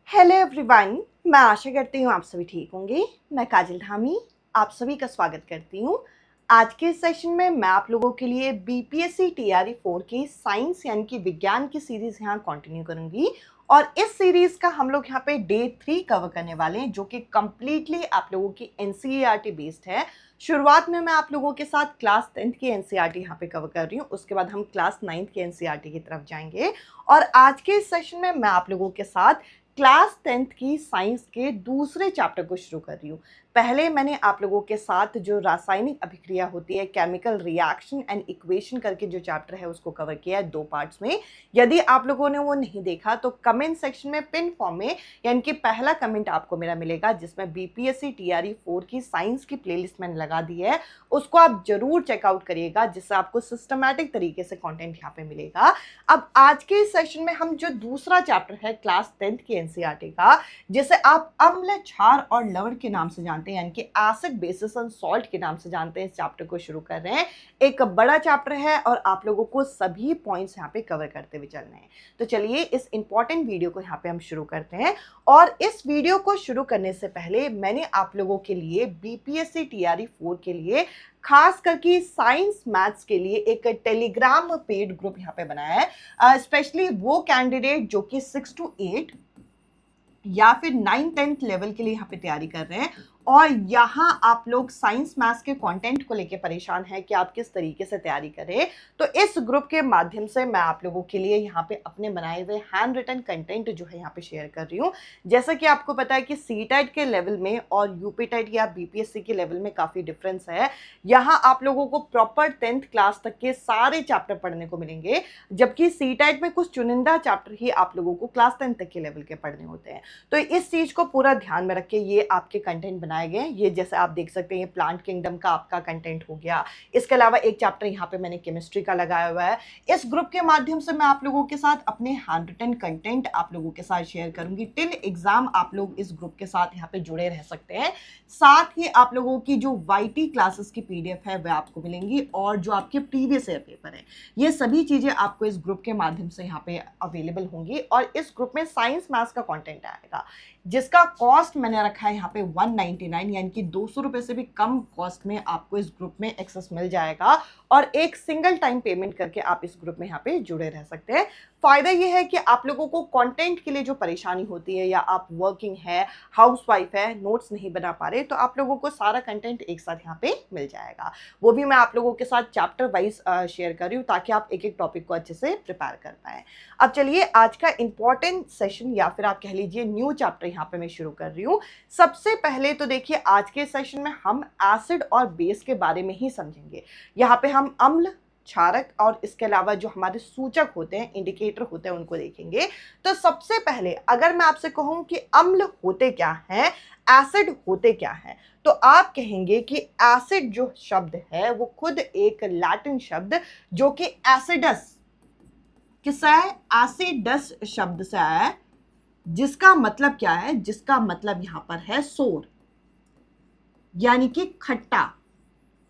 Hello everyone. मैं आशा करती हूँ आप सभी ठीक होंगे। मैं काजल धामी आप सभी का स्वागत करती हूँ। आज के सेशन में मैं आप लोगों के लिए बीपीएससी टीआरई 4 की साइंस यानी कि विज्ञान की सीरीज यहाँ कंटिन्यू करूँगी और इस सीरीज का हम लोग यहाँ पे डे 3 कवर करने वाले हैं जो कि कम्प्लीटली आप लोगों की एनसीईआरटी बेस्ड है। शुरुआत में मैं आप लोगों के साथ क्लास 10th की एनसीईआरटी यहाँ पे कवर कर रही हूँ, उसके बाद हम क्लास 9th की एनसीईआरटी की तरफ जाएंगे और आज के इस सेशन में मैं आप लोगों के साथ क्लास 10th की साइंस के दूसरे चैप्टर को शुरू कर रही हूँ। पहले मैंने आप लोगों के साथ जो रासायनिक अभिक्रिया होती है, केमिकल रिएक्शन एंड इक्वेशन करके जो चैप्टर है उसको कवर किया है 2 पार्ट्स में। यदि आप लोगों ने वो नहीं देखा तो कमेंट सेक्शन में पिन फॉर्म में यानी कि पहला कमेंट आपको मेरा मिलेगा जिसमें बीपीएससी टीआरई 4 की साइंस की प्लेलिस्ट मैंने लगा दी है, उसको आप जरूर चेकआउट करिएगा जिससे आपको सिस्टमैटिक तरीके से कंटेंट यहाँ पे मिलेगा। अब आज के इस सेशन में हम जो दूसरा चैप्टर है क्लास 10th की एनसीईआरटी का, जिसे आप अम्ल, क्षार और लवण के नाम से जानते हैं यानी कि एसिड, बेसिस एंड सॉल्ट के नाम से जानते हैं, इस चैप्टर को शुरू कर रहे हैं। एक बड़ा चैप्टर है और आप लोगों को सभी पॉइंट्स यहाँ पे कवर करते हुए चलने हैं। तो चलिए इस इंपॉर्टेंट वीडियो को यहाँ पे हम शुरू करते हैं। और इस वीडियो को शुरू करने से पहले मैंने आप लोगों के लिए बीपीएससी टीआरई 4 के लिए खास करके साइंस मैथ्स के लिए एक टेलीग्राम पेड ग्रुप यहाँ पे बनाया है, स्पेशली वो कैंडिडेट जो कि 6 to 8 या फिर 9-10th लेवल के लिए यहाँ पे तैयारी कर रहे हैं और यहाँ आप लोग साइंस मैथ्स के कंटेंट को लेके परेशान हैं कि आप किस तरीके से तैयारी करें। तो इस ग्रुप के माध्यम से मैं आप लोगों के लिए यहाँ पे अपने बनाए हुए हैंड रिटन कंटेंट जो है यहाँ पे शेयर कर रही हूँ। जैसा कि आपको पता है कि सीटेट के लेवल में और यूपीटेट या बीपीएससी के लेवल में काफ़ी डिफरेंस है। यहाँ आप लोगों को प्रॉपर 10th क्लास तक के सारे चैप्टर पढ़ने को मिलेंगे, जबकि सीटेट में कुछ चुनिंदा चैप्टर ही आप लोगों को क्लास 10th तक के लेवल के पढ़ने होते हैं। तो इस चीज़ को पूरा ध्यान में रख के ये आपके कंटेंट बनाए गए हैं। ये जैसे आप देख सकते हैं ये प्लांट किंगडम का आपका कंटेंट हो गया। इसके अलावा एक चैप्टर यहाँ पे मैंने केमिस्ट्री का लगाया हुआ है। इस ग्रुप के माध्यम से मैं आप लोगों के साथ अपने हैंड रिटन कंटेंट आप लोगों के साथ शेयर करूंगी। टिल एग्जाम आप लोग इस ग्रुप के साथ यहाँ पे जुड़े रह सकते हैं। साथ ही आप लोगों की जो वाईटी क्लासेस की पीडीएफ है वह आपको मिलेंगी और जो आपके प्रीवियस ईयर पेपर है ये सभी चीजें आपको इस ग्रुप के माध्यम से यहाँ पे अवेलेबल होंगी। और इस ग्रुप में साइंस मैथ्स का कंटेंट आएगा जिसका कॉस्ट मैंने रखा है यहाँ पे 199 यानी कि 200 रुपए से भी कम कॉस्ट में आपको इस ग्रुप में एक्सेस मिल जाएगा और एक सिंगल टाइम पेमेंट करके आप इस ग्रुप में यहाँ पे जुड़े रह सकते हैं। फायदा ये है कि आप लोगों को कंटेंट के लिए जो परेशानी होती है या आप वर्किंग है, हाउसवाइफ है, नोट्स नहीं बना पा रहे, तो आप लोगों को सारा कंटेंट एक साथ यहाँ पे मिल जाएगा। वो भी मैं आप लोगों के साथ चैप्टर वाइज शेयर कर रही हूँ ताकि आप एक एक टॉपिक को अच्छे से प्रिपेयर कर पाए। अब चलिए आज का इंपॉर्टेंट सेशन या फिर आप कह लीजिए न्यू चैप्टर यहाँ पे मैं शुरू कर रही हूँ। सबसे पहले तो देखिए आज के सेशन में हम एसिड और बेस के बारे में ही समझेंगे। यहाँ पे हम अम्ल, क्षारक और इसके अलावा जो हमारे सूचक होते हैं, इंडिकेटर होते हैं, उनको देखेंगे। तो सबसे पहले अगर मैं आपसे कहूं कि अम्ल होते क्या हैं, एसिड होते क्या हैं, तो आप कहेंगे कि एसिड जो शब्द है वो खुद एक लैटिन शब्द जो कि एसिडस किससे है, एसिडस शब्द से आया है, जिसका मतलब क्या है, जिसका मतलब यहां पर है सोर यानी कि खट्टा।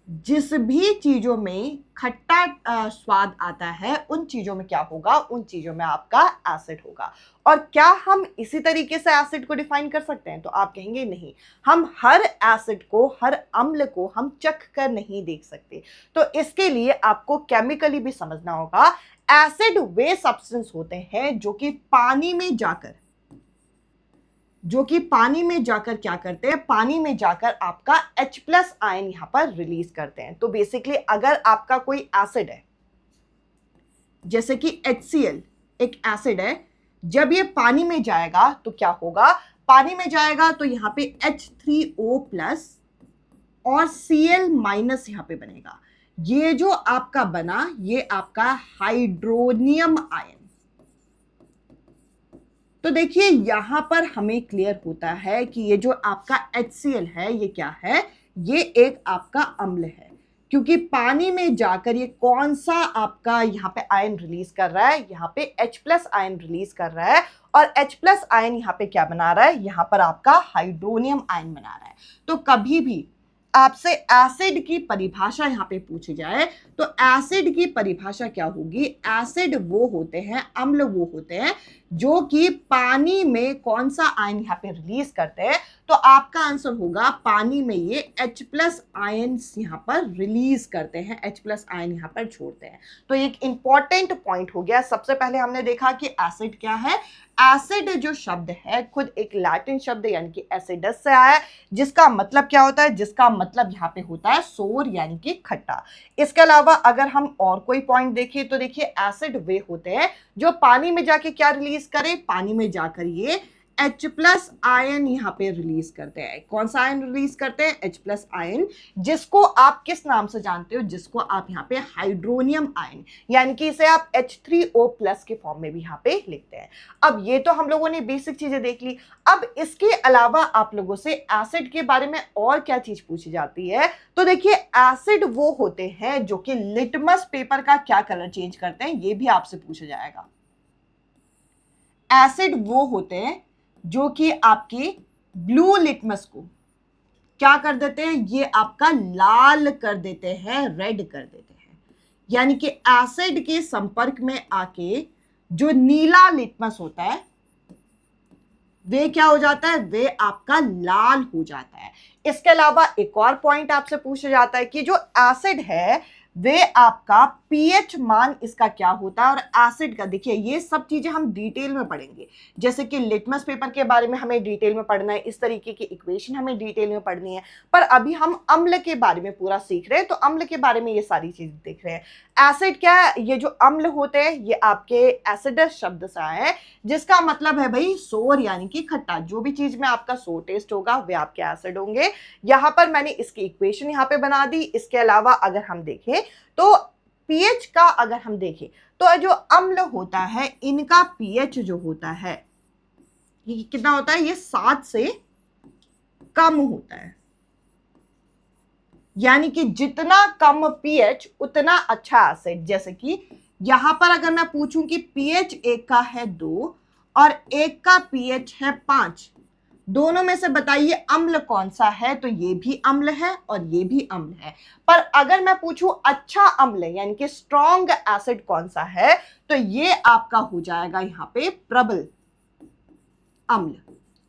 जिस भी चीजों में खट्टा स्वाद आता है उन चीजों में क्या होगा, उन चीजों में आपका एसिड होगा। और क्या हम इसी तरीके से एसिड को डिफाइन कर सकते हैं, तो आप कहेंगे नहीं, हम हर एसिड को, हर अम्ल को हम चख कर नहीं देख सकते। तो इसके लिए आपको केमिकली भी समझना होगा। एसिड वे सब्सटेंस होते हैं जो कि पानी में जाकर क्या करते हैं, पानी में जाकर आपका H+ आयन यहां पर रिलीज करते हैं। तो बेसिकली अगर आपका कोई एसिड है जैसे कि HCl एक एसिड है, जब ये पानी में जाएगा तो क्या होगा, पानी में जाएगा तो यहाँ पे H3O+ और Cl- यहाँ पे बनेगा। ये जो आपका बना ये आपका हाइड्रोनियम आयन। तो देखिए यहां पर हमें क्लियर होता है कि ये जो आपका HCl है ये क्या है, ये एक आपका अम्ल है, क्योंकि पानी में जाकर ये कौन सा आपका यहाँ पे आयन रिलीज कर रहा है, यहाँ पे H+ आयन रिलीज कर रहा है और H+ आयन यहाँ पे क्या बना रहा है, यहाँ पर आपका हाइड्रोनियम आयन बना रहा है। तो कभी भी आपसे एसिड की परिभाषा यहाँ पे पूछी जाए तो एसिड की परिभाषा क्या होगी? एसिड वो होते हैं, अम्ल वो होते हैं जो कि पानी में कौन सा आयन यहाँ पे रिलीज करते हैं। तो आपका आंसर होगा पानी में ये H प्लस आयन यहाँ पर रिलीज करते हैं, H प्लस आयन यहाँ पर छोड़ते हैं। तो एक इंपॉर्टेंट पॉइंट हो गया। सबसे पहले हमने देखा कि एसिड क्या है। एसिड जो शब्द है खुद एक लैटिन शब्द यानी कि एसिडस से आया है, जिसका मतलब क्या होता है? जिसका मतलब यहाँ पे होता है सोर यानी कि खट्टा। इसके अलावा अगर हम और कोई पॉइंट देखें तो देखिए एसिड वे होते हैं जो पानी में जाके क्या रिलीज करें? पानी में जाकर ये H प्लस आयन यहाँ पे रिलीज करते हैं। कौन सा आयन रिलीज करते हैं? H प्लस आयन, जिसको आप किस नाम से जानते हो? जिसको आप यहाँ पे हाइड्रोनियम आयन यानी कि इसे आप H3O प्लस के फॉर्म में भी यहाँ पे लिखते हैं। अब ये तो हम लोगों ने बेसिक चीजें देख ली। अब इसके अलावा आप लोगों से एसिड के बारे में और क्या चीज पूछी जाती है? तो देखिए एसिड वो होते हैं जो कि लिटमस पेपर का क्या कलर चेंज करते हैं, ये भी आपसे पूछा जाएगा। एसिड वो होते हैं जो कि आपकी ब्लू लिटमस को क्या कर देते हैं? ये आपका लाल कर देते हैं, रेड कर देते हैं। यानी कि एसिड के संपर्क में आके जो नीला लिटमस होता है वे क्या हो जाता है? वे आपका लाल हो जाता है। इसके अलावा एक और पॉइंट आपसे पूछा जाता है कि जो एसिड है वे आपका पीएच मान इसका क्या होता है, और एसिड का देखिए ये सब चीजें हम डिटेल में पढ़ेंगे। जैसे कि लिटमस पेपर के बारे में हमें डिटेल में पढ़ना है, इस तरीके की इक्वेशन हमें डिटेल में पढ़नी है। पर अभी हम अम्ल के बारे में पूरा सीख रहे हैं, तो अम्ल के बारे में ये सारी चीजें देख रहे हैं। एसिड क्या है? ये जो अम्ल होते हैं ये आपके एसिडस शब्द से आए हैं, जिसका मतलब है भाई सोर यानी कि खट्टा। जो भी चीज में आपका सोर टेस्ट होगा वे आपके एसिड होंगे। यहां पर मैंने इसकी इक्वेशन यहाँ पे बना दी। इसके अलावा अगर हम देखें तो पीएच का अगर हम देखें तो जो अम्ल होता है इनका पीएच जो होता है ये कितना होता है? ये 7 से कम होता है। यानी कि जितना कम पीएच उतना अच्छा एसिड। जैसे कि यहां पर अगर मैं पूछूं कि पीएच एक का है 2 और एक का पीएच है 5, दोनों में से बताइए अम्ल कौन सा है? तो ये भी अम्ल है और ये भी अम्ल है। पर अगर मैं पूछूं अच्छा अम्ल यानी कि स्ट्रॉन्ग एसिड कौन सा है, तो ये आपका हो जाएगा यहाँ पे प्रबल अम्ल।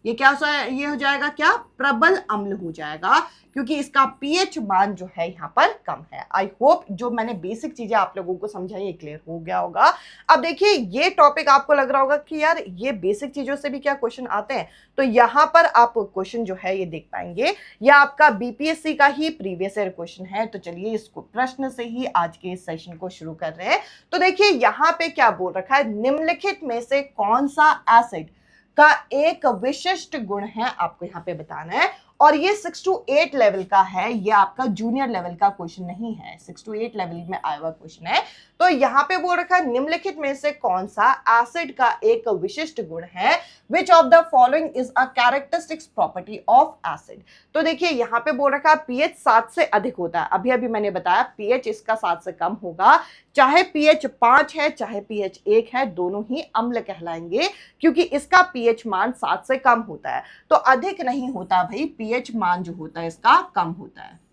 ये क्या ये हो जाएगा? क्या? प्रबल अम्ल हो जाएगा, क्योंकि इसका पीएच मान जो है यहाँ पर कम है। आई होप जो मैंने बेसिक चीजें आप लोगों को समझाई ये क्लियर हो गया होगा। अब देखिए ये टॉपिक आपको लग रहा होगा कि यार ये बेसिक चीजों से भी क्या क्वेश्चन आते हैं, तो यहाँ पर आप क्वेश्चन जो है ये देख पाएंगे। यह आपका बीपीएससी का ही प्रीवियस ईयर क्वेश्चन है। तो चलिए इसको प्रश्न से ही आज के इस सेशन को शुरू कर रहे हैं। तो देखिए यहाँ पे क्या बोल रखा है? निम्नलिखित में से कौन सा एसिड का एक विशिष्ट गुण है आपको यहाँ पे बताना है। और ये 6 to 8 लेवल का है, ये आपका जूनियर लेवल का क्वेश्चन नहीं है, 6 to 8 लेवल में आया हुआ क्वेश्चन है। तो यहाँ पे बोल रखा है निम्नलिखित में से कौन सा एसिड का एक विशिष्ट गुण है? Which of the following is a characteristics property of acid. तो देखिए यहाँ पे बोल रखा है पीएच 7 से अधिक होता है। अभी अभी मैंने बताया पीएच इसका 7 से कम होगा। चाहे पीएच 5 है चाहे पीएच 1 है, दोनों ही अम्ल कहलाएंगे, क्योंकि इसका पीएच मान 7 से कम होता है। तो अधिक नहीं होता भाई, पीएच मान जो होता है इसका कम होता है।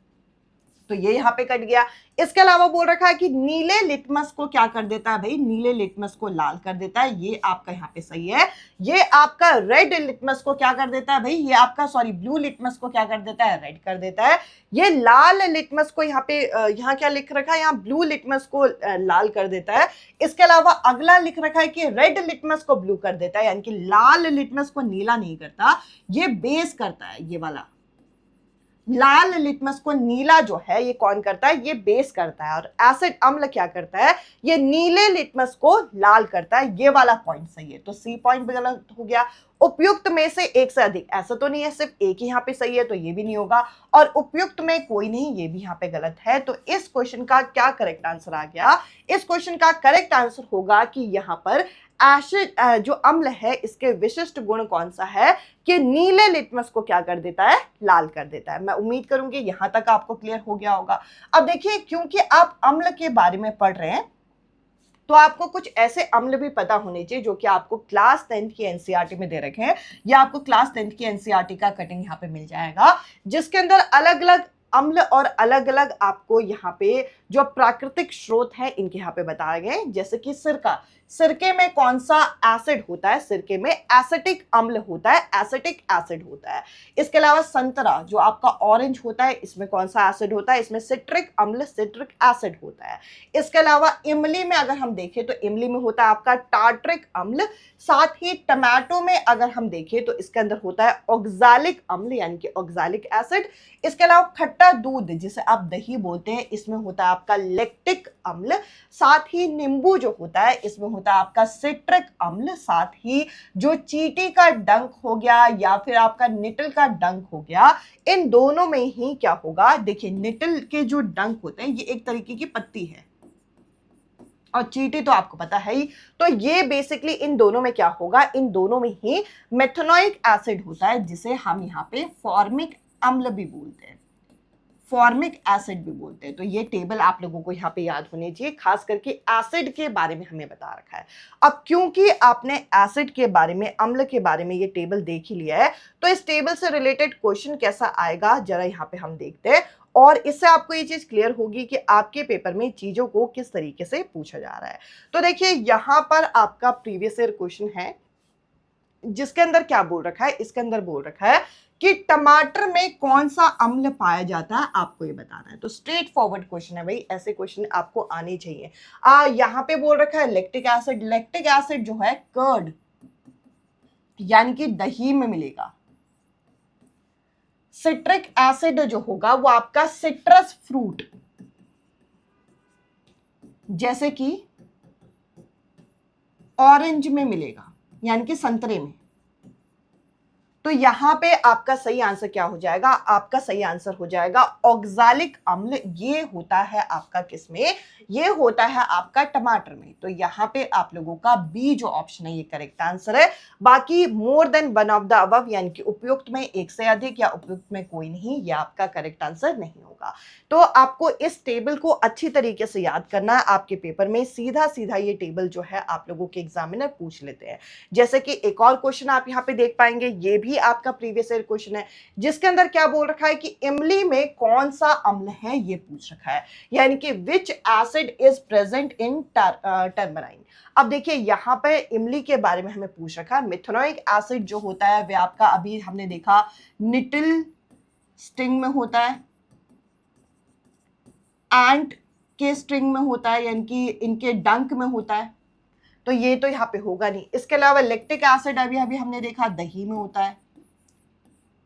तो ये यहाँ पे कट गया। इसके अलावा बोल रखा है कि नीले लिटमस को क्या कर देता है भाई? नीले लिटमस को लाल कर देता है। ये आपका यहाँ पे सही है। ये आपका रेड लिटमस को क्या कर देता है भाई? ये आपका ब्लू लिटमस को क्या कर देता है? रेड कर देता है। ये लाल लिटमस को यहाँ पे यहाँ क्या लिख रखा है? यहाँ ब्लू लिटमस को लाल कर देता है। इसके अलावा अगला लिख रखा है कि रेड लिटमस को ब्लू कर देता है, यानी कि लाल लिटमस को नीला नहीं करता, ये बेस करता है। ये वाला लाल लिटमस को नीला जो है ये कौन करता है? ये बेस करता है। और एसिड अम्ल क्या करता है? ये नीले लिटमस को लाल करता है। ये वाला पॉइंट सही है। तो सी पॉइंट भी गलत हो गया। उपयुक्त में से एक से अधिक, ऐसा तो नहीं है सिर्फ एक ही यहाँ पे सही है, तो ये भी नहीं होगा। और उपयुक्त में कोई नहीं, ये भी यहाँ पे गलत है। तो इस क्वेश्चन का क्या करेक्ट आंसर आ गया? इस क्वेश्चन का करेक्ट आंसर होगा कि यहाँ पर एसिड जो अम्ल है इसके विशिष्ट गुण कौन सा है कि नीले लिटमस को क्या कर देता है? लाल कर देता है। मैं उम्मीद करूंगी यहां तक आपको क्लियर हो गया होगा। अब देखिए क्योंकि आप अम्ल के बारे में पढ़ रहे हैं तो आपको कुछ ऐसे अम्ल भी पता होने चाहिए जो कि आपको क्लास 10th की एनसीईआरटी में दे रखे हैं, या आपको क्लास 10th की एनसीईआरटी का कटिंग यहाँ पे मिल जाएगा, जिसके अंदर अलग अलग अम्ल और अलग अलग आपको यहाँ पे जो प्राकृतिक स्रोत है इनके यहाँ पे बताए गए, जैसे कि सिरका। सिरके में कौन सा एसिड होता है? सिरके में एसिटिक अम्ल होता है, एसिटिक एसिड होता है। इसके अलावा संतरा जो आपका ऑरेंज होता है, इसमें कौन सा एसिड होता है? इसमें सिट्रिक अम्ल, सिट्रिक एसिड होता है। इसके अलावा इमली में अगर हम देखें तो इमली में होता है आपका टार्ट्रिक अम्ल। साथ ही टमाटो में अगर हम देखें तो इसके अंदर होता है ऑक्सैलिक अम्ल यानी कि ऑक्सैलिक एसिड। इसके अलावा खट्टा दूध जिसे आप दही बोलते हैं, इसमें होता है आपका लैक्टिक अम्ल। साथ ही नींबू जो होता है इसमें होता है आपका सिट्रिक अम्ल। साथ ही जो चींटी का डंक हो गया या फिर आपका निटल का डंक हो गया, इन दोनों में ही क्या होगा? देखिए, निटल के जो डंक होते हैं ये एक तरीके की पत्ती है और चींटी तो आपको पता है ही। तो ये बेसिकली इन दोनों में क्या होगा? इन दोनों में ही मेथनोइक एसिड होता है जिसे हम यहाँ पे फॉर्मिक अम्ल भी बोलते हैं, फॉर्मिक एसिड भी बोलते हैं। तो ये टेबल आप लोगों को यहाँ पे याद होने चाहिए, खास करके एसिड के बारे में हमें बता रखा है। अब क्योंकि आपने एसिड के बारे में, अम्ल के बारे में ये टेबल देख ही लिया है, तो इस टेबल से रिलेटेड क्वेश्चन कैसा आएगा जरा यहाँ पे हम देखते हैं, और इससे आपको ये चीज क्लियर होगी कि आपके पेपर में चीजों को किस तरीके से पूछा जा रहा है। तो देखिए, यहाँ पर आपका प्रीवियस ईयर क्वेश्चन है जिसके अंदर क्या बोल रखा है? इसके अंदर बोल रखा है कि टमाटर में कौन सा अम्ल पाया जाता है, आपको ये बताना है। तो स्ट्रेट फॉरवर्ड क्वेश्चन है भाई, ऐसे क्वेश्चन आपको आने चाहिए। यहाँ पे बोल रखा है लैक्टिक एसिड। लैक्टिक एसिड जो है कर्ड यानी कि दही में मिलेगा। सिट्रिक एसिड जो होगा वो आपका सिट्रस फ्रूट जैसे कि ऑरेंज में मिलेगा, यानी कि संतरे में। तो यहां पे आपका सही आंसर क्या हो जाएगा? आपका सही आंसर हो जाएगा ऑक्सैलिक अम्ल। ये होता है आपका किसमें? ये होता है आपका टमाटर में। तो यहां पे आप लोगों का बी जो ऑप्शन है ये करेक्ट आंसर है। बाकी more than one of the above यानी कि उपयुक्त में एक से अधिक या उपयुक्त में कोई नहीं, ये आपका करेक्ट आंसर नहीं होगा। तो आपको इस टेबल को अच्छी तरीके से याद करना है। आपके पेपर में सीधा सीधा ये टेबल जो है आप लोगों के एग्जामिनर पूछ लेते हैं। जैसे कि एक और क्वेश्चन आप यहाँ पे देख पाएंगे, ये भी आपका प्रीवियस ईयर क्वेश्चन है जिसके अंदर क्या बोल रखा है कि इमली में कौन सा अम्ल है, ये पूछ रखा है, यानी कि which acid is present in tamarind. अब देखिए, यहाँ पे इमली के बारे में हमें पूछ रखा है। मिथेनोइक एसिड जो होता है वह आपका अभी हमने देखा निटिल स्टिंग में होता है, एंट के स्ट्रिंग में होता है, यानी कि इनके डंक में होता है। तो ये तो यहाँ पे होगा नहीं। इसके अलावा लैक्टिक एसिड अभी अभी हमने देखा दही में होता है,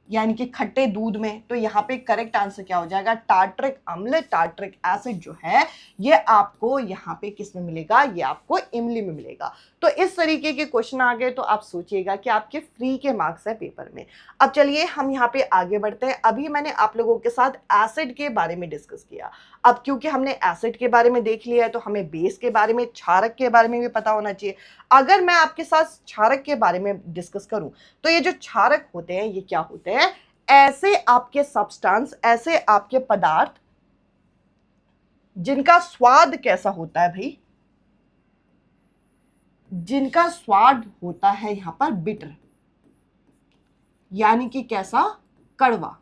यानी कि खट्टे दूध में। तो यहाँ पे करेक्ट आंसर क्या हो जाएगा? टार्ट्रिक अम्ल, टार्ट्रिक एसिड जो है ये आपको यहाँ पे किस में मिलेगा? ये आपको इमली में मिलेगा। तो इस तरीके के क्वेश्चन आ गए तो आप सोचिएगा कि आपके फ्री के मार्क्स है पेपर में। अब चलिए हम यहाँ पे आगे बढ़ते हैं। अभी मैंने आप लोगों के साथ एसिड के बारे में डिस्कस किया। अब क्योंकि हमने एसिड के बारे में देख लिया है तो हमें बेस के बारे में, क्षारक के बारे में भी पता होना चाहिए। अगर मैं आपके साथ क्षारक के बारे में डिस्कस करूं तो ये जो क्षारक होते हैं ये क्या होते हैं? ऐसे आपके सब्सटेंस, ऐसे आपके पदार्थ जिनका स्वाद कैसा होता है भाई? जिनका स्वाद होता है यहां पर बिटर, यानी कि कैसा? कड़वा।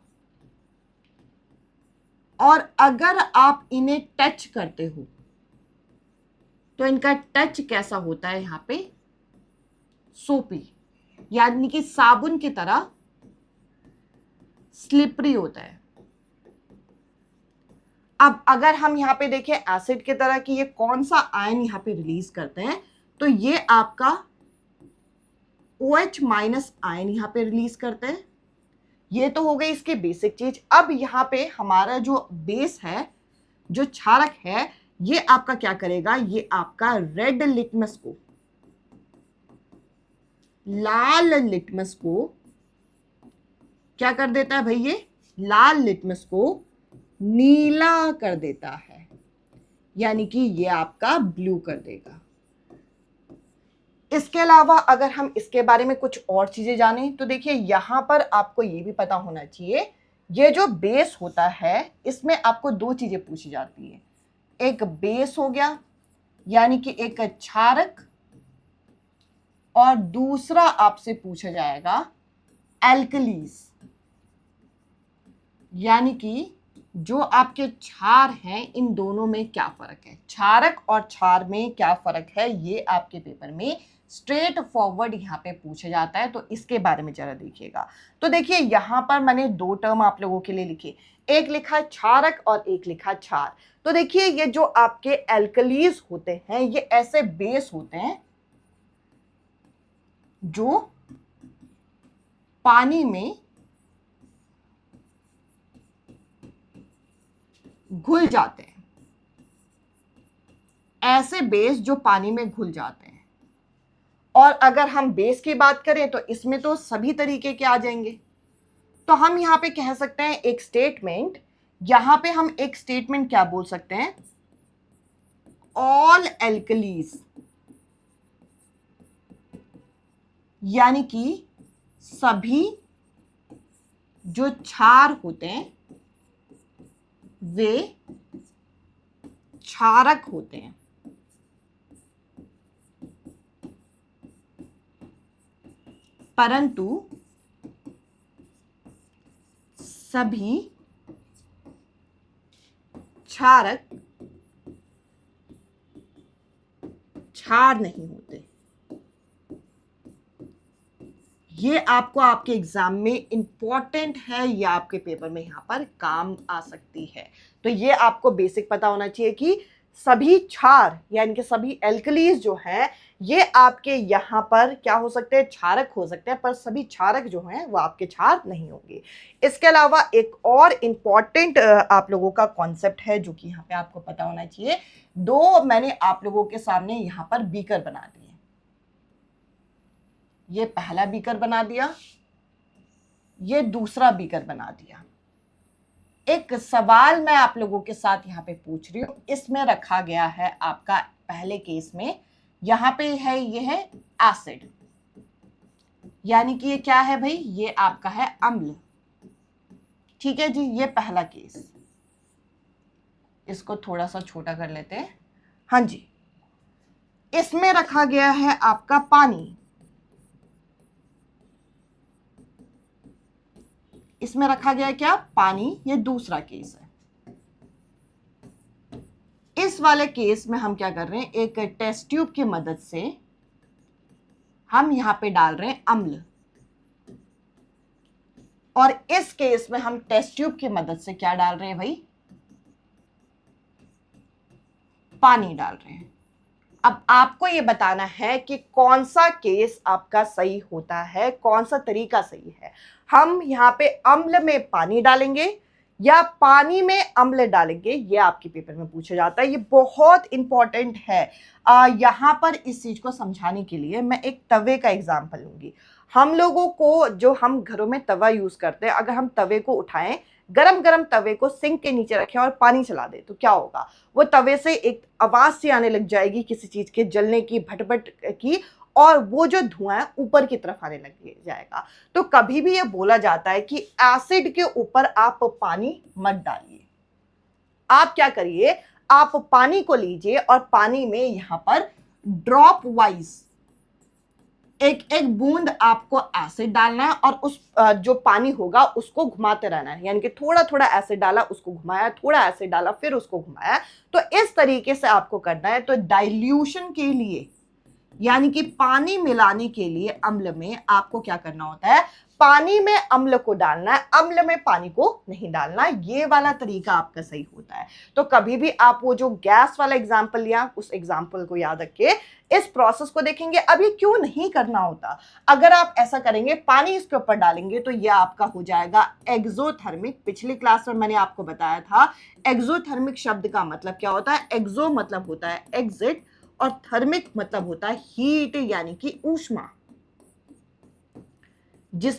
और अगर आप इन्हें टच करते हो तो इनका टच कैसा होता है? यहां पे सोपी, यानी कि साबुन की तरह स्लिपरी होता है। अब अगर हम यहां पे देखें एसिड की तरह कि ये कौन सा आयन यहां पे रिलीज करते हैं, तो ये आपका OH माइनस आयन यहां पे रिलीज करते हैं। ये तो हो गई इसकी बेसिक चीज। अब यहां पे हमारा जो बेस है, जो क्षारक है, ये आपका क्या करेगा? ये आपका रेड लिटमस को, लाल लिटमस को क्या कर देता है भाई? ये लाल लिटमस को नीला कर देता है, यानी कि ये आपका ब्लू कर देगा। इसके अलावा अगर हम इसके बारे में कुछ और चीजें जानें तो देखिए, यहां पर आपको ये भी पता होना चाहिए, ये जो बेस होता है इसमें आपको दो चीजें पूछी जाती है। एक बेस हो गया, यानी कि एक क्षारक, और दूसरा आपसे पूछा जाएगा एल्कलीज, यानी कि जो आपके क्षार हैं इन दोनों में क्या फर्क है, क्षारक और क्षार में क्या फर्क है, ये आपके पेपर में स्ट्रेट फॉरवर्ड यहाँ पे पूछा जाता है। तो इसके बारे में जरा देखिएगा। तो देखिए यहाँ पर मैंने दो टर्म आप लोगों के लिए लिखे, एक लिखा क्षारक और एक लिखा क्षार। तो देखिए ये जो आपके एल्कलीज होते हैं ये ऐसे बेस होते हैं जो पानी में घुल जाते हैं, ऐसे बेस जो पानी में घुल जाते हैं। और अगर हम बेस की बात करें तो इसमें तो सभी तरीके के आ जाएंगे। तो हम यहां पे कह सकते हैं एक स्टेटमेंट, यहां पे हम एक स्टेटमेंट क्या बोल सकते हैं, ऑल एल्कलीज, यानी कि सभी जो क्षार होते हैं वे क्षारक होते हैं। परंतु सभी क्षारक क्षार नहीं होते। ये आपको आपके एग्जाम में इंपॉर्टेंट है, या आपके पेपर में यहां पर काम आ सकती है। तो ये आपको बेसिक पता होना चाहिए कि सभी क्षार यानी कि सभी एल्कलीज जो हैं ये आपके यहाँ पर क्या हो सकते हैं, क्षारक हो सकते हैं, पर सभी क्षारक जो हैं वो आपके क्षार नहीं होंगे। इसके अलावा एक और इम्पॉर्टेंट आप लोगों का कॉन्सेप्ट है जो कि यहाँ पे आपको पता होना चाहिए। दो मैंने आप लोगों के सामने यहाँ पर बीकर बना दिए, ये पहला बीकर बना दिया, ये दूसरा बीकर बना दिया। एक सवाल मैं आप लोगों के साथ यहाँ पे पूछ रही हूं, इसमें रखा गया है आपका पहले केस में यहां पे है, ये है एसिड, यानी कि ये क्या है भाई, ये आपका है अम्ल। ठीक है जी, ये पहला केस, इसको थोड़ा सा छोटा कर लेते हैं। हाँ जी, इसमें रखा गया है आपका पानी, इसमें रखा गया है क्या, पानी, ये दूसरा केस है। इस वाले केस में हम क्या कर रहे हैं, एक टेस्ट ट्यूब की मदद से हम यहां पे डाल रहे हैं अम्ल, और इस केस में हम टेस्ट ट्यूब की मदद से क्या डाल रहे हैं भाई, पानी डाल रहे हैं। अब आपको ये बताना है कि कौन सा केस आपका सही होता है, कौन सा तरीका सही है। हम यहाँ पे अम्ल में पानी डालेंगे या पानी में अम्ल डालेंगे, ये आपके पेपर में पूछा जाता है। ये बहुत इंपॉर्टेंट है। यहाँ पर इस चीज को समझाने के लिए मैं एक तवे का एग्जाम्पल लूंगी। हम लोगों को जो हम घरों में तवा यूज करते हैं, अगर हम तवे को उठाएं, गरम गरम तवे को सिंक के नीचे रखें और पानी चला दें, तो क्या होगा, वो तवे से एक आवाज सी आने लग जाएगी किसी चीज के जलने की, भटभट की, और वो जो धुआं है ऊपर की तरफ आने लग जाएगा। तो कभी भी ये बोला जाता है कि एसिड के ऊपर आप पानी मत डालिए। आप क्या करिए, आप पानी को लीजिए और पानी में यहां पर ड्रॉप वाइज एक एक बूंद आपको एसिड डालना है, और उस जो पानी होगा उसको घुमाते रहना है, यानी कि थोड़ा थोड़ा एसिड डाला, उसको घुमाया, थोड़ा एसिड डाला, फिर उसको घुमाया। तो इस तरीके से आपको करना है। तो डाइल्यूशन के लिए, यानी कि पानी मिलाने के लिए अम्ल में आपको क्या करना होता है, पानी में अम्ल को डालना है, अम्ल में पानी को नहीं डालना। ये वाला तरीका आपका सही होता है। तो कभी भी आप वो जो गैस वाला एग्जांपल लिया, उस एग्जांपल को याद रखिए, इस प्रोसेस को देखेंगे। अब ये क्यों नहीं करना होता, अगर आप ऐसा करेंगे, पानी इसके ऊपर डालेंगे, तो ये आपका हो जाएगा एक्सोथर्मिक। पिछली क्लास में मैंने आपको बताया था एक्सोथर्मिक शब्द का मतलब क्या होता है। एक्सो मतलब होता है एग्जिट, और थर्मिक मतलब होता है हीट, यानी कि ऊष्मा।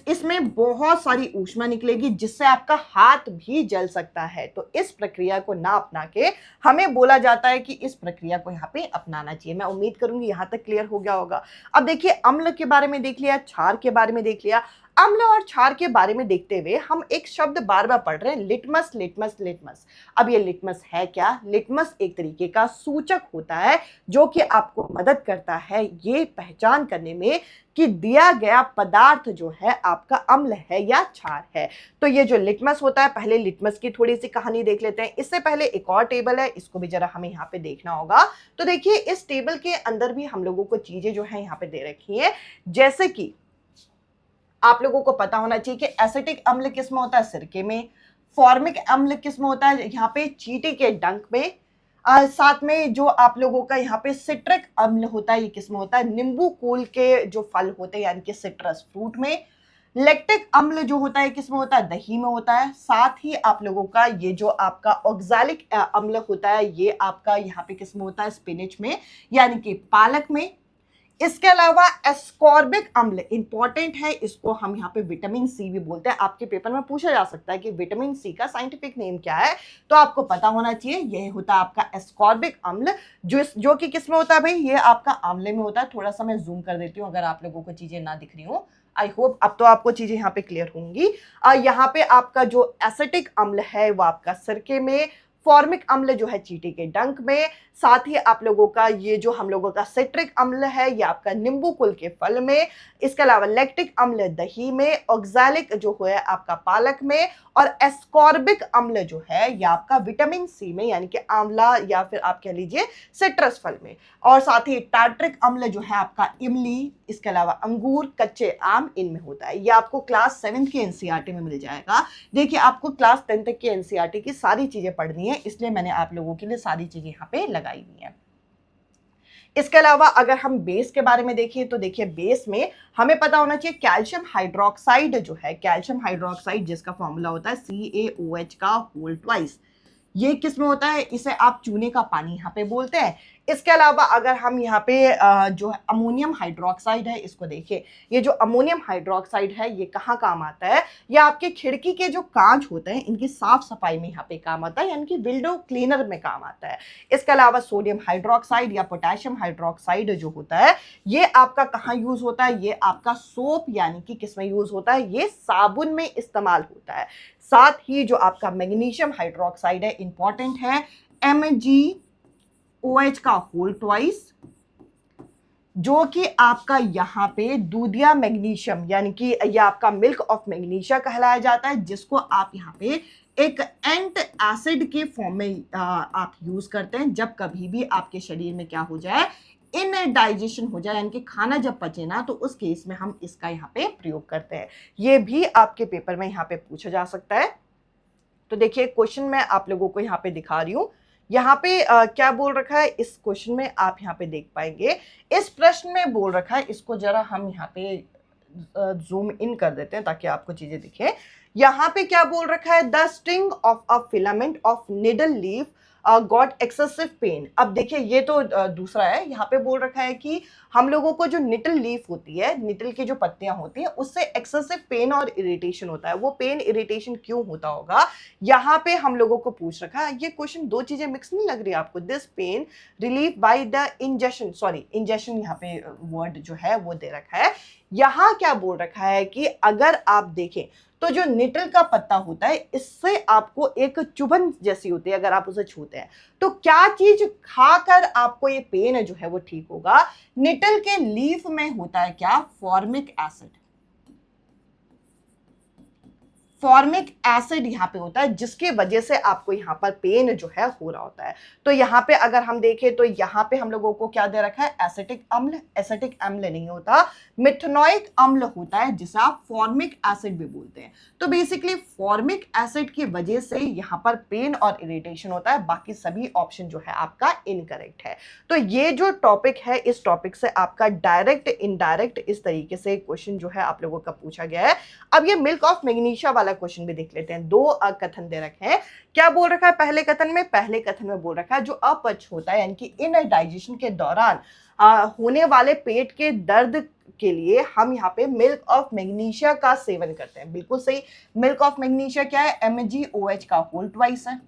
इसमें बहुत सारी ऊष्मा निकलेगी जिससे आपका हाथ भी जल सकता है। तो इस प्रक्रिया को ना अपना के हमें बोला जाता है कि इस प्रक्रिया को यहाँ पे अपनाना चाहिए। मैं उम्मीद करूंगी यहाँ तक क्लियर हो गया होगा। अब देखिए, अम्ल के बारे में देख लिया, क्षार के बारे में देख लिया। अम्ल और क्षार के बारे में देखते हुए हम एक शब्द बार बार पढ़ रहे हैं, लिटमस लिटमस लिटमस। अब ये लिटमस है क्या? लिटमस एक तरीके का सूचक होता है जो कि आपको मदद करता है ये पहचान करने में कि दिया गया पदार्थ जो है आपका अम्ल है या क्षार है। तो ये जो लिटमस होता है, पहले लिटमस की थोड़ी सी कहानी देख लेते हैं। इससे पहले एक और टेबल है, इसको भी जरा हमें यहाँ पे देखना होगा। तो देखिए इस टेबल के अंदर भी हम लोगों को चीजें जो है यहाँ पे दे रखी है, जैसे कि आप लोगों को पता होना चाहिए कि एसिटिक अम्ल किस में होता है? सिरके में। फॉर्मिक अम्ल किस में होता है? यहाँ पे चींटी के डंक में। साथ में जो आप लोगों का यहाँ पे सिट्रिक अम्ल होता है, ये किस में होता है? नींबू कुल के जो फल होते हैं यानी कि सिट्रस फ्रूट में। लैक्टिक अम्ल जो होता है किस में होता है? दही में होता है। साथ ही आप लोगों का ये जो आपका ऑक्सैलिक अम्ल होता है, ये आपका यहाँ पे किस में होता है? स्पिनच में यानी कि पालक में। इसके अलावा एस्कॉर्बिक अम्ल इंपॉर्टेंट है, इसको हम यहाँ पे विटामिन सी भी बोलते हैं। आपके पेपर में पूछा जा सकता है कि विटामिन सी का साइंटिफिक नेम क्या है, तो आपको पता होना चाहिए यह होता है आपका एस्कॉर्बिक अम्ल, जो कि किस में होता है भाई? ये आपका आंवले में होता है। थोड़ा सा मैं जूम कर देती हूँ अगर आप लोगों को चीजें ना दिख रही हो। आई होप अब तो आपको चीजें यहाँ पे क्लियर होंगी। यहाँ पे आपका जो एसिटिक अम्ल है वो आपका सिरके में, फॉर्मिक अम्ल जो है चींटी के डंक में, साथ ही आप लोगों का ये जो हम लोगों का सिट्रिक अम्ल है ये आपका नींबू कुल के फल में। इसके अलावा लैक्टिक अम्ल दही में, ऑक्सैलिक जो है आपका पालक में, और एस्कॉर्बिक अम्ल जो है ये आपका विटामिन सी में यानी कि आंवला या फिर आप कह लीजिए सिट्रस फल में। और साथ ही टार्ट्रिक अम्ल जो है आपका इमली, इसके अलावा अंगूर, कच्चे आम, इनमें होता है। ये आपको क्लास 7th की एनसीईआरटी में मिल जाएगा। देखिए आपको क्लास 10 तक की एनसीईआरटी की सारी चीजें पढ़नी है, इसलिए मैंने आप लोगों के लिए सारी चीजें यहाँ पे लगाई हुई है। इसके अलावा अगर हम बेस के बारे में देखें तो देखिए बेस में हमें पता होना चाहिए कैल्शियम हाइड्रोक्साइड जो है, कैल्शियम हाइड्रोक्साइड जिसका फॉर्मूला होता है CaOH का होल ट्वाइस, ये किस में होता है? इसे आप चूने का पानी यहाँ पे बोलते हैं। इसके अलावा अगर हम यहाँ पे जो अमोनियम हाइड्रोक्साइड है इसको देखें, ये जो अमोनियम हाइड्रोक्साइड है ये कहाँ काम आता है? ये आपके खिड़की के जो कांच होते हैं इनकी साफ सफाई में यहाँ पे काम आता है, यानी कि विंडो क्लीनर में काम आता है। इसके अलावा सोडियम हाइड्रोक्साइड या पोटेशियम हाइड्रोक्साइड जो होता है ये आपका कहाँ यूज होता है? ये आपका सोप यानी कि किस में यूज होता है? ये साबुन में इस्तेमाल होता है। साथ ही जो आपका मैग्नीशियम हाइड्रोक्साइड है इंपॉर्टेंट है, MgOH का होल ट्वाइस, जो कि आपका यहाँ पे दूधिया मैग्नीशियम यानी कि यह आपका मिल्क ऑफ मैग्नीशिया कहलाया जाता है, जिसको आप यहाँ पे एक एंट एसिड के फॉर्म में आप यूज करते हैं जब कभी भी आपके शरीर में क्या हो जाए? इनडाइजेशन हो जाए, यानी कि खाना जब पचे ना, तो उस केस में हम इसका यहाँ पे प्रयोग करते हैं। ये भी आपके पेपर में यहाँ पे पूछा जा सकता है। तो देखिए क्वेश्चन मैं आप लोगों को यहाँ पे दिखा रही हूँ। यहाँ पे क्या बोल रखा है इस क्वेश्चन में आप यहाँ पे देख पाएंगे। इस प्रश्न में बोल रखा है, इसको जरा हम यहाँ पे जूम इन कर देते हैं ताकि आपको चीजें दिखे। यहाँ पे क्या बोल रखा है? The sting of a filament of needle leaf got excessive pain. अब देखिए ये तो दूसरा है, यहाँ पे बोल रखा है कि हम लोगों को जो निटल लीफ होती है, निटल की जो पत्तियां होती हैं, उससे एक्सेसिव पेन और इरिटेशन होता है। वो पेन इरिटेशन क्यों होता होगा, यहाँ पे हम लोगों को पूछ रखा है। ये क्वेश्चन दो चीजें मिक्स नहीं लग रही आपको? This pain relief by the injection, sorry injection यहाँ पे वर्ड जो है वो दे रखा है। यहाँ क्या बोल रखा है कि अगर आप देखें तो जो निटल का पत्ता होता है इससे आपको एक चुभन जैसी होती है अगर आप उसे छूते हैं, तो क्या चीज खाकर आपको ये पेन जो है वो ठीक होगा? निटल के लीफ में होता है क्या? Formic acid. फॉर्मिक एसिड यहाँ पे होता है जिसकी वजह से आपको यहाँ पर पेन जो है हो रहा होता है। तो यहाँ पे अगर हम देखें तो यहाँ पे हम लोगों को क्या दे रखा है? एसिटिक अम्ल। एसिटिक अम्ल नहीं होता, मिथेनोइक अम्ल होता है जिसे आप फॉर्मिक एसिड भी बोलते हैं। तो बेसिकली फॉर्मिक एसिड की वजह से यहाँ पर पेन और इरिटेशन होता है, बाकी सभी ऑप्शन जो है आपका इनकरेक्ट है। तो ये जो टॉपिक है इस टॉपिक से आपका डायरेक्ट इनडायरेक्ट इस तरीके से क्वेश्चन जो है आप लोगों का पूछा गया है। अब ये मिल्क ऑफ मैग्नीशिया वाला क्वेश्चन भी देख लेते हैं। दो कथन दे रखे हैं। क्या बोल रखा है पहले कथन में? पहले कथन में बोल रखा है जो अपच होता है यानी कि इनडाइजेशन के दौरान होने वाले पेट के दर्द के लिए हम यहाँ पे मिल्क ऑफ मैग्नीशिया का सेवन करते हैं। बिल्कुल सही। मिल्क ऑफ मैग्नीशिया क्या है? MgOH का होल ट्वाइस है।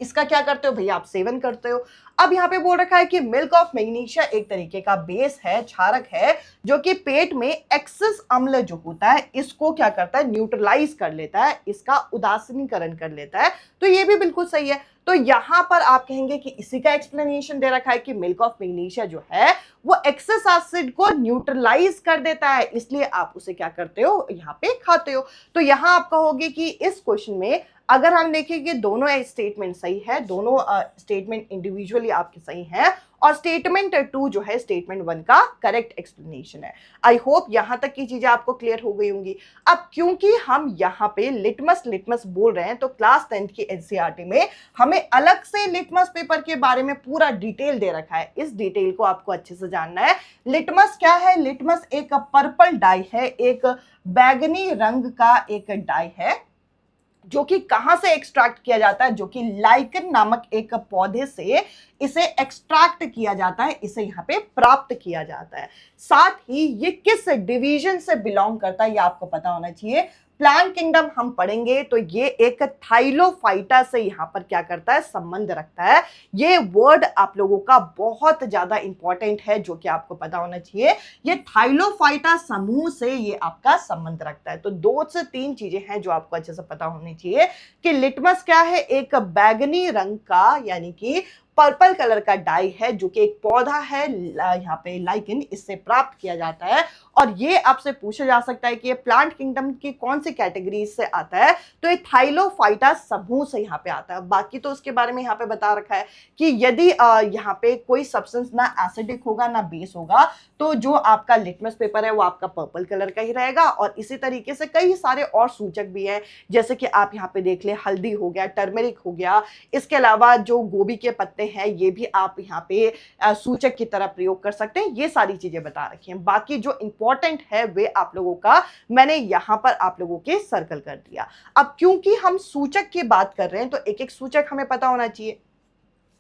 इसका क्या करते हो भैया, आप सेवन करते हो। अब यहाँ पे बोल रखा है कि मिल्क ऑफ मैग्नीशिया एक तरीके का बेस है, क्षारक है, जो कि पेट में एक्सेस अम्ल जो होता है इसको क्या करता है, न्यूट्रलाइज कर लेता है, इसका उदासीनीकरण कर लेता है। तो ये भी बिल्कुल सही है। तो यहां पर आप कहेंगे कि इसी का एक्सप्लेनेशन दे रखा है कि मिल्क ऑफ मैग्नीशिया जो है वो एक्सेस एसिड को न्यूट्रलाइज कर देता है, इसलिए आप उसे क्या करते हो, यहाँ पे खाते हो। तो यहां आप कहोगे कि इस क्वेश्चन में अगर हम देखें कि दोनों स्टेटमेंट सही है, दोनों स्टेटमेंट इंडिविजुअली आपके सही हैं, और स्टेटमेंट 2 जो है स्टेटमेंट 1 का करेक्ट एक्सप्लेनेशन है। आई होप यहां तक की चीजें आपको क्लियर हो गई होंगी। अब क्योंकि हम यहाँ पे लिटमस बोल रहे हैं, तो क्लास 10th की एनसीईआरटी में हमें अलग से लिटमस पेपर के बारे में पूरा डिटेल दे रखा है। इस डिटेल को आपको अच्छे से जानना है। लिटमस क्या है? लिटमस एक पर्पल डाई है, एक बैगनी रंग का एक डाई है, जो कि कहां से एक्सट्रैक्ट किया जाता है, जो कि लाइकन नामक एक पौधे से इसे एक्सट्रैक्ट किया जाता है, इसे यहाँ पे प्राप्त किया जाता है। साथ ही ये किस डिवीजन से बिलोंग करता है ये आपको पता होना चाहिए। प्लांट किंगडम हम पढ़ेंगे तो ये एक थाइलोफाइटा से यहाँ पर क्या करता है, संबंध रखता है। ये वर्ड आप लोगों का बहुत ज्यादा इंपॉर्टेंट है, जो कि आपको पता होना चाहिए। ये थाइलोफाइटा समूह से ये आपका संबंध रखता है। तो 2 से 3 चीजें हैं जो आपको अच्छे से पता होनी चाहिए कि लिटमस क्या है, एक बैगनी रंग का यानी कि पर्पल कलर का डाई है, जो कि एक पौधा है, यहाँ पे लाइकन, इससे प्राप्त किया जाता है। और ये आपसे पूछा जा सकता है कि ये प्लांट किंगडम की कौन सी कैटेगरी से आता है, तो ये थाइलोफाइटा समूह से यहाँ पे आता है। बाकी तो उसके बारे में यहाँ पे बता रखा है कि यदि यहाँ पे कोई सब्सटेंस ना एसिडिक होगा ना बेस होगा, तो जो आपका लिटमस पेपर है वो आपका पर्पल कलर का ही रहेगा। और इसी तरीके से कई सारे और सूचक भी हैं, जैसे कि आप यहाँ पे देख ले, हल्दी हो गया, टर्मरिक हो गया, इसके अलावा जो गोभी के पत्ते हैं ये भी आप यहाँ पे सूचक की तरह प्रयोग कर सकते हैं। ये सारी चीजें बता रखी हैं। बाकी जो इंपॉर्टेंट है वे आप लोगों का मैंने यहाँ पर आप लोगों के सर्कल कर दिया। अब क्योंकि हम सूचक की बात कर रहे हैं तो एक एक सूचक हमें पता होना चाहिए।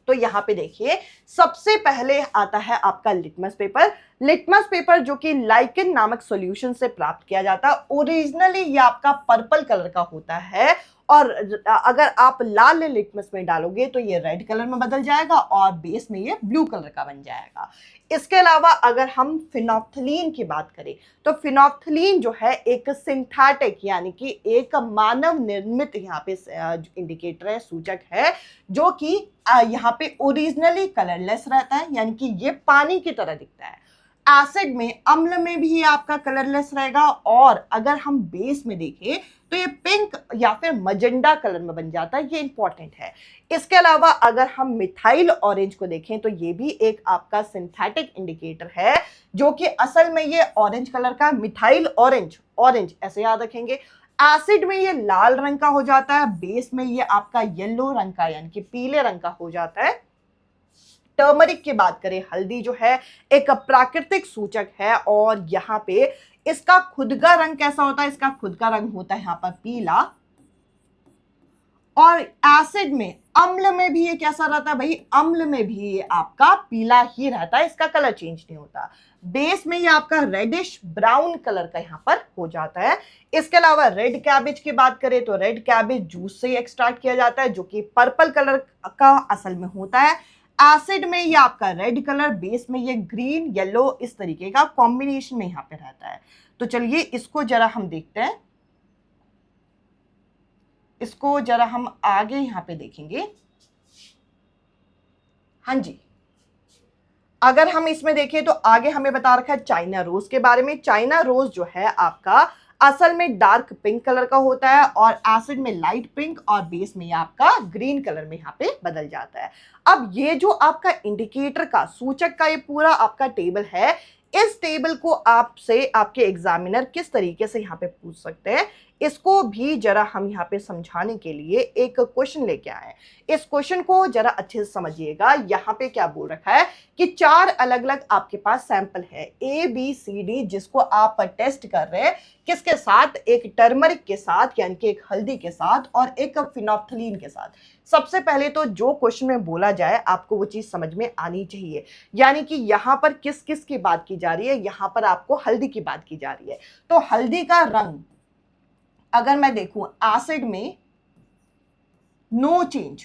तो यहां पे देखिए, सबसे पहले आता है आपका लिटमस पेपर। लिटमस पेपर जो कि लाइकन नामक सॉल्यूशन से प्राप्त किया जाता है। ओरिजिनली ये आपका पर्पल कलर का होता है, और अगर आप लाल लिटमस में डालोगे तो ये रेड कलर में बदल जाएगा और बेस में ये ब्लू कलर का बन जाएगा। इसके अलावा अगर हम फिनोप्थलीन की बात करें तो फिनोप्थलीन जो है एक सिंथेटिक यानी कि एक मानव निर्मित यहाँ पे इंडिकेटर है, सूचक है, जो कि यहाँ पे ओरिजिनली कलरलेस रहता है, यानी कि ये पानी की तरह दिखता है। एसिड में, अम्ल में भी ये आपका कलरलेस रहेगा, और अगर हम बेस में देखें तो ये पिंक या फिर मजेंडा कलर में बन जाता है। ये इंपॉर्टेंट है। इसके अलावा अगर हम मिथाइल ऑरेंज को देखें तो ये भी एक आपका सिंथेटिक इंडिकेटर है, जो कि असल में ये ऑरेंज कलर का, मिथाइल ऑरेंज, ऑरेंज ऐसे याद रखेंगे। एसिड में ये लाल रंग का हो जाता है, बेस में ये आपका येलो रंग का यानी कि पीले रंग का हो जाता है। टर्मरिक की बात करें, हल्दी जो है एक प्राकृतिक सूचक है, और यहाँ पे इसका खुद का रंग कैसा होता है, इसका खुद का रंग होता है यहाँ पर पीला। और एसिड में, अम्ल में भी ये कैसा रहता है भाई, अम्ल में भी ये आपका पीला ही रहता है, इसका कलर चेंज नहीं होता। बेस में ये आपका रेडिश ब्राउन कलर का यहाँ पर हो जाता है। इसके अलावा रेड कैबेज की बात करें तो रेड कैबेज जूस से एक्सट्रैक्ट किया जाता है, जो कि पर्पल कलर का असल में होता है। एसिड में ये आपका रेड कलर, बेस में ये ग्रीन येलो, इस तरीके का कॉम्बिनेशन में यहाँ पे रहता है। तो चलिए इसको जरा हम देखते हैं, इसको जरा हम आगे यहां पे देखेंगे। हाँ जी, अगर हम इसमें देखें तो आगे हमें बता रखा है चाइना रोज के बारे में। चाइना रोज जो है आपका असल में डार्क पिंक कलर का होता है, और एसिड में लाइट पिंक, और बेस में आपका ग्रीन कलर में यहाँ पे बदल जाता है। अब ये जो आपका इंडिकेटर का, सूचक का ये पूरा आपका टेबल है, इस टेबल को आपसे आपके एग्जामिनर किस तरीके से यहाँ पे पूछ सकते हैं, इसको भी जरा हम यहाँ पे समझाने के लिए एक क्वेश्चन लेके आए। इस क्वेश्चन को जरा अच्छे से समझिएगा। यहाँ पे क्या बोल रखा है कि 4 अलग अलग आपके पास सैंपल है, ए बी सी डी, जिसको आप टेस्ट कर रहे हैं किसके साथ, एक टर्मरिक के साथ यानी कि एक हल्दी के साथ, और एक फिनोप्थलीन के साथ। सबसे पहले तो जो क्वेश्चन में बोला जाए आपको वो चीज समझ में आनी चाहिए, यानी कि यहाँ पर किस किस की बात की जा रही है। यहाँ पर आपको हल्दी की बात की जा रही है। तो हल्दी का रंग अगर मैं देखूं, एसिड में नो चेंज,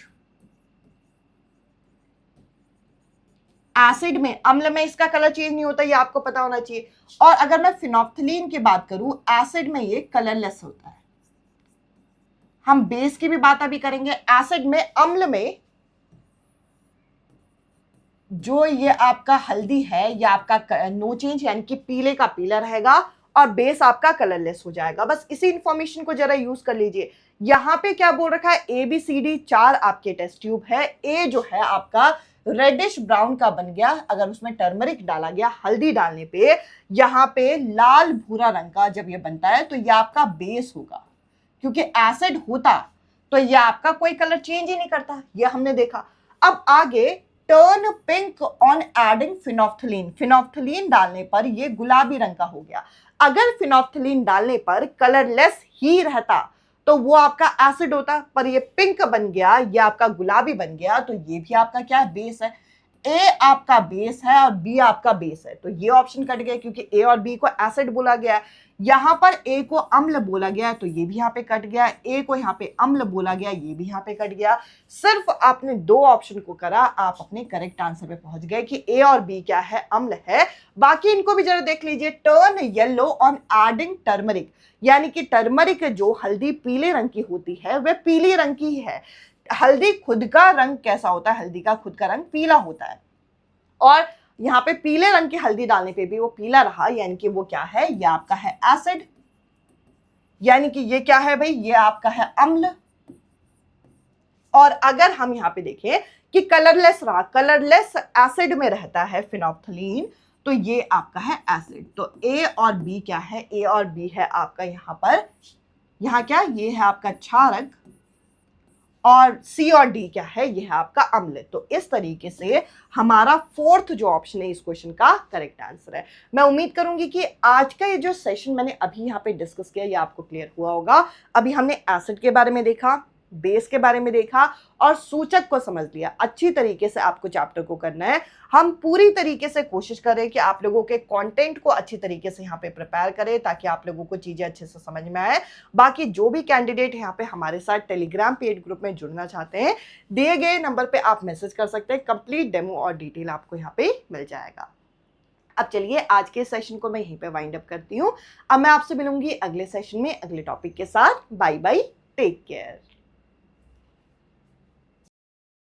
एसिड में, अम्ल में इसका कलर चेंज नहीं होता, ये आपको पता होना चाहिए। और अगर मैं फिनोप्थलीन की बात करूं, एसिड में ये कलरलेस होता है। हम बेस की भी बात अभी करेंगे। एसिड में, अम्ल में जो ये आपका हल्दी है, ये आपका नो चेंज यानी कि पीले का पीला रहेगा और बेस आपका कलरलेस हो जाएगा। बस इसी इंफॉर्मेशन को जरा यूज कर लीजिए। यहां पे क्या बोल रखा है, ABCD 4 आपके टेस्ट ट्यूब है। ए जो है आपका रेडिश ब्राउन का बन गया अगर उसमें टर्मरिक डाला गया, हल्दी डालने पे यहां पे लाल भूरा रंग का जब ये बनता है तो ये आपका बेस होगा। क्योंकि एसिड होता तो ये आपका कोई कलर चेंज ही नहीं करता, ये हमने देखा। अब आगे, turn pink on adding phenolphthalein, phenolphthalein डालने पर ये गुलाबी रंग का हो गया। अगर फिनोप्थलीन डालने पर कलरलेस ही रहता तो वो आपका एसिड होता, पर ये पिंक बन गया, ये आपका गुलाबी बन गया, तो ये भी आपका क्या है, बेस है। ए आपका बेस है और बी आपका बेस है, तो ये ऑप्शन कट गया क्योंकि ए और बी को एसिड बोला गया है। यहां पर ए को अम्ल बोला गया तो ये भी यहां पे कट गया, ए को यहां पे अम्ल बोला गया, ये भी यहां पे कट गया। सिर्फ आपने दो ऑप्शन को करा, आप अपने करेक्ट आंसर पे पहुंच गए कि ए और बी क्या है, अम्ल है। बाकी इनको भी जरा देख लीजिए। Turn yellow on adding turmeric, यानी कि टर्मरिक जो हल्दी पीले रंग की होती है वह पीली रंग की है। हल्दी खुद का रंग कैसा होता है, हल्दी का खुद का रंग पीला होता है, और यहां पे पीले रंग की हल्दी डालने पे भी वो पीला रहा, यानी कि वो क्या है, ये आपका है एसिड। यानी कि ये क्या है भाई, ये आपका है अम्ल। और अगर हम यहां पे देखें कि कलरलेस रहा, कलरलेस एसिड में रहता है फिनोप्थलीन, तो ये आपका है एसिड। तो ए और बी क्या है, ए और बी है आपका यहां पर, यहां क्या, ये है आपका क्षारक, और सी और डी क्या है, ये है आपका अम्ल। तो इस तरीके से हमारा फोर्थ जो ऑप्शन है इस क्वेश्चन का करेक्ट आंसर है। मैं उम्मीद करूंगी कि आज का ये जो सेशन मैंने अभी यहाँ पे डिस्कस किया ये आपको क्लियर हुआ होगा। अभी हमने एसिड के बारे में देखा, बेस के बारे में देखा और सूचक को समझ लिया। अच्छी तरीके से आपको चैप्टर को करना है। हम पूरी तरीके से कोशिश करें कि आप लोगों के कंटेंट को अच्छी तरीके से यहाँ पे प्रिपेयर करें ताकि आप लोगों को चीजें अच्छे से समझ में आए। बाकी जो भी कैंडिडेट यहाँ पे हमारे साथ टेलीग्राम पेड ग्रुप में जुड़ना चाहते हैं, दिए गए नंबर पे आप मैसेज कर सकते हैं। कंप्लीट डेमो और डिटेल आपको यहाँ पे मिल जाएगा। अब चलिए आज के सेशन को मैं यहीं पे वाइंड अप करती हूँ। अब मैं आपसे मिलूंगी अगले सेशन में अगले टॉपिक के साथ। Bye bye, take care.